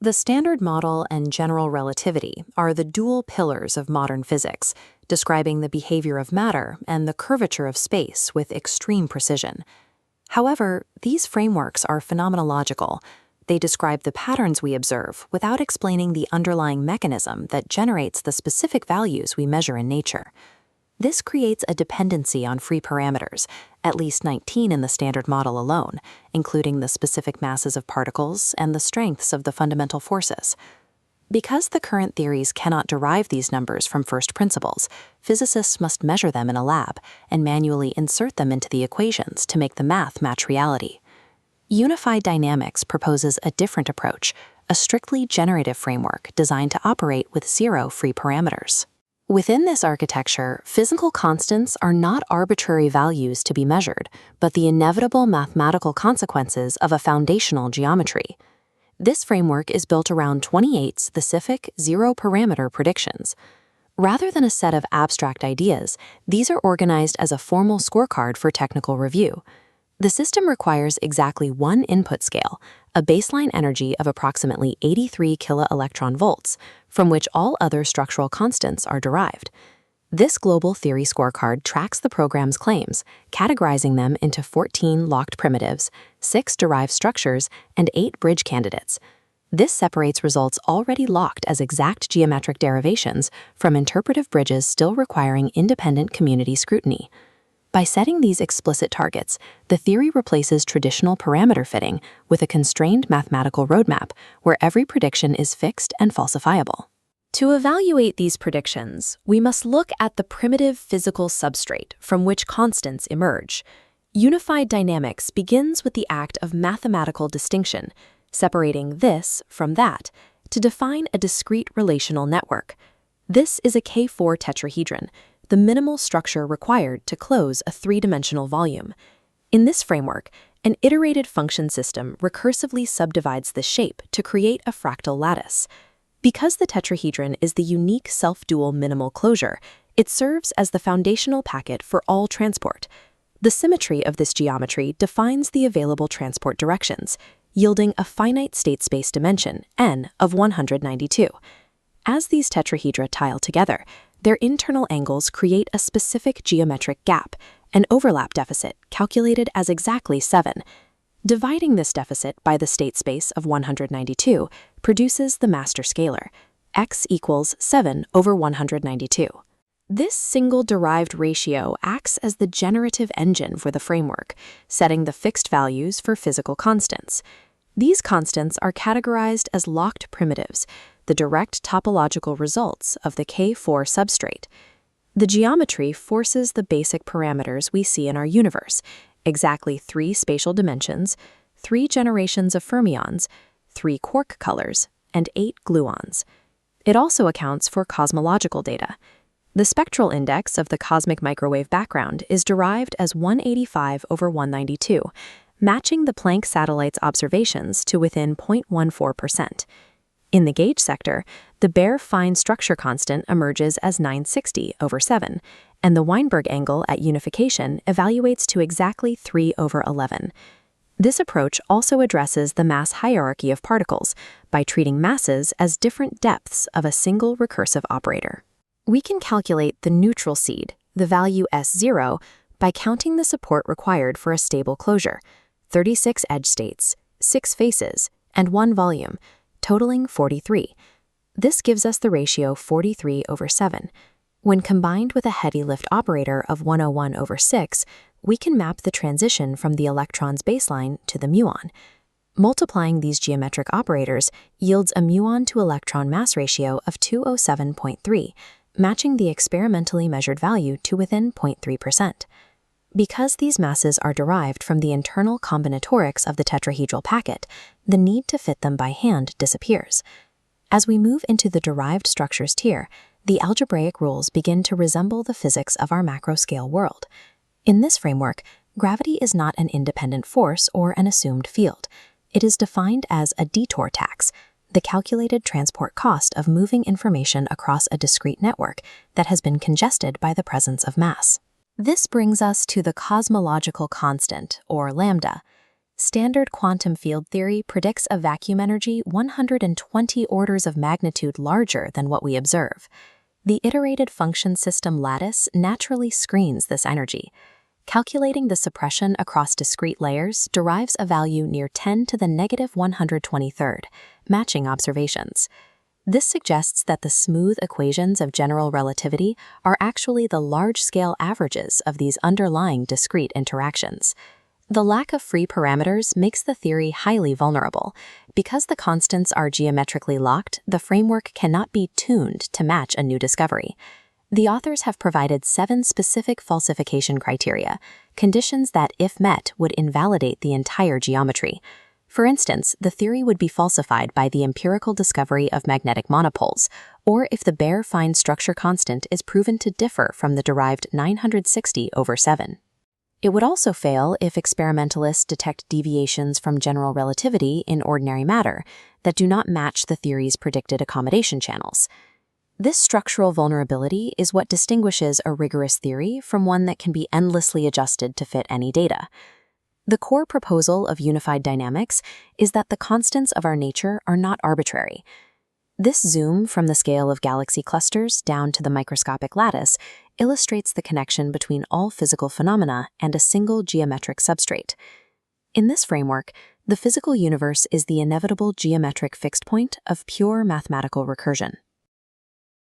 The Standard Model and general relativity are the dual pillars of modern physics, describing the behavior of matter and the curvature of space with extreme precision. However, these frameworks are phenomenological. They describe the patterns we observe without explaining the underlying mechanism that generates the specific values we measure in nature. This creates a dependency on free parameters, at least 19 in the Standard Model alone, including the specific masses of particles and the strengths of the fundamental forces. Because the current theories cannot derive these numbers from first principles, physicists must measure them in a lab and manually insert them into the equations to make the math match reality. Unified dynamics proposes a different approach, a strictly generative framework designed to operate with zero free parameters. Within this architecture, physical constants are not arbitrary values to be measured, but the inevitable mathematical consequences of a foundational geometry. This framework is built around 28 specific zero-parameter predictions. Rather than a set of abstract ideas, these are organized as a formal scorecard for technical review. The system requires exactly one input scale, a baseline energy of approximately 83 kiloelectron volts, from which all other structural constants are derived. This global theory scorecard tracks the program's claims, categorizing them into 14 locked primitives, 6 derived structures, and 8 bridge candidates. This separates results already locked as exact geometric derivations from interpretive bridges still requiring independent community scrutiny. By setting these explicit targets, the theory replaces traditional parameter fitting with a constrained mathematical roadmap where every prediction is fixed and falsifiable. To evaluate these predictions, we must look at the primitive physical substrate from which constants emerge. Unified dynamics begins with the act of mathematical distinction, separating this from that, to define a discrete relational network. This is a K4 tetrahedron, the minimal structure required to close a three-dimensional volume. In this framework, an iterated function system recursively subdivides the shape to create a fractal lattice. Because the tetrahedron is the unique self-dual minimal closure, it serves as the foundational packet for all transport. The symmetry of this geometry defines the available transport directions, yielding a finite state space dimension, n, of 192. As these tetrahedra tile together, their internal angles create a specific geometric gap, an overlap deficit calculated as exactly 7. Dividing this deficit by the state space of 192 produces the master scalar, x equals 7 over 192. This single derived ratio acts as the generative engine for the framework, setting the fixed values for physical constants. These constants are categorized as locked primitives, the direct topological results of the K4 substrate. The geometry forces the basic parameters we see in our universe, exactly 3 spatial dimensions, 3 generations of fermions, 3 quark colors, and 8 gluons. It also accounts for cosmological data. The spectral index of the cosmic microwave background is derived as 185 over 192, matching the Planck satellite's observations to within 0.14%. In the gauge sector, the bare fine structure constant emerges as 960 over 7, and the Weinberg angle at unification evaluates to exactly 3 over 11. This approach also addresses the mass hierarchy of particles by treating masses as different depths of a single recursive operator. We can calculate the neutral seed, the value S0, by counting the support required for a stable closure, 36 edge states, 6 faces, and 1 volume, totaling 43. This gives us the ratio 43 over 7. When combined with a heavy lift operator of 101 over 6, we can map the transition from the electron's baseline to the muon. Multiplying these geometric operators yields a muon to electron mass ratio of 207.3, matching the experimentally measured value to within 0.3%. Because these masses are derived from the internal combinatorics of the tetrahedral packet, the need to fit them by hand disappears. As we move into the derived structures tier, the algebraic rules begin to resemble the physics of our macro-scale world. In this framework, gravity is not an independent force or an assumed field. It is defined as a detour tax, the calculated transport cost of moving information across a discrete network that has been congested by the presence of mass. This brings us to the cosmological constant, or lambda. Standard quantum field theory predicts a vacuum energy 120 orders of magnitude larger than what we observe. The iterated function system lattice naturally screens this energy. Calculating the suppression across discrete layers derives a value near 10 to the negative 123rd, matching observations. This suggests that the smooth equations of general relativity are actually the large-scale averages of these underlying discrete interactions. The lack of free parameters makes the theory highly vulnerable. Because the constants are geometrically locked, the framework cannot be tuned to match a new discovery. The authors have provided 7 specific falsification criteria, conditions that, if met, would invalidate the entire geometry. For instance, the theory would be falsified by the empirical discovery of magnetic monopoles, or if the bare fine structure constant is proven to differ from the derived 960/7. It would also fail if experimentalists detect deviations from general relativity in ordinary matter that do not match the theory's predicted accommodation channels. This structural vulnerability is what distinguishes a rigorous theory from one that can be endlessly adjusted to fit any data. The core proposal of unified dynamics is that the constants of our nature are not arbitrary. This zoom from the scale of galaxy clusters down to the microscopic lattice illustrates the connection between all physical phenomena and a single geometric substrate. In this framework, the physical universe is the inevitable geometric fixed point of pure mathematical recursion.